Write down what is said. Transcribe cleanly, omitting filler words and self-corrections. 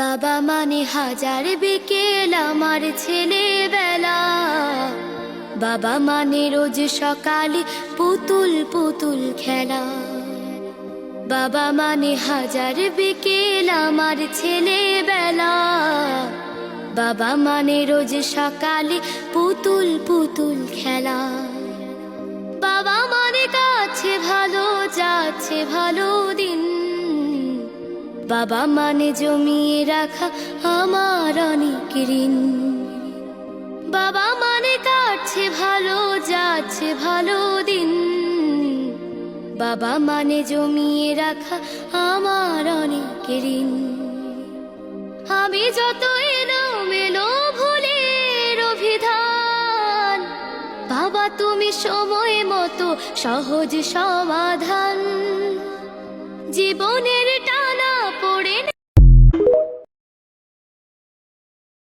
বাবা মানে হাজার বিকেল আমার ছেলেবেলা। বাবা মানে রোজ সকালে পুতুল পুতুল খেলা। বাবা মানে হাজার বিকেল আমার ছেলেবেলা। বাবা মানে রোজ সকালে পুতুল পুতুল খেলা। বাবা মানে কাছে ভালো যাচ্ছে ভালো দিন। বাবা মানে জমিয়ে রাখা আমার অনেক ঋণ। বাবা মানে কাটছে ভালো যাচ্ছে ভালো দিন। বাবা মানে জমিয়ে রাখা আমার অনেক ঋণ। আমি যত এলোমেলো ভুলের অভিধান, বাবা তুমি সময় মতো সহজ সমাধান। জীবনে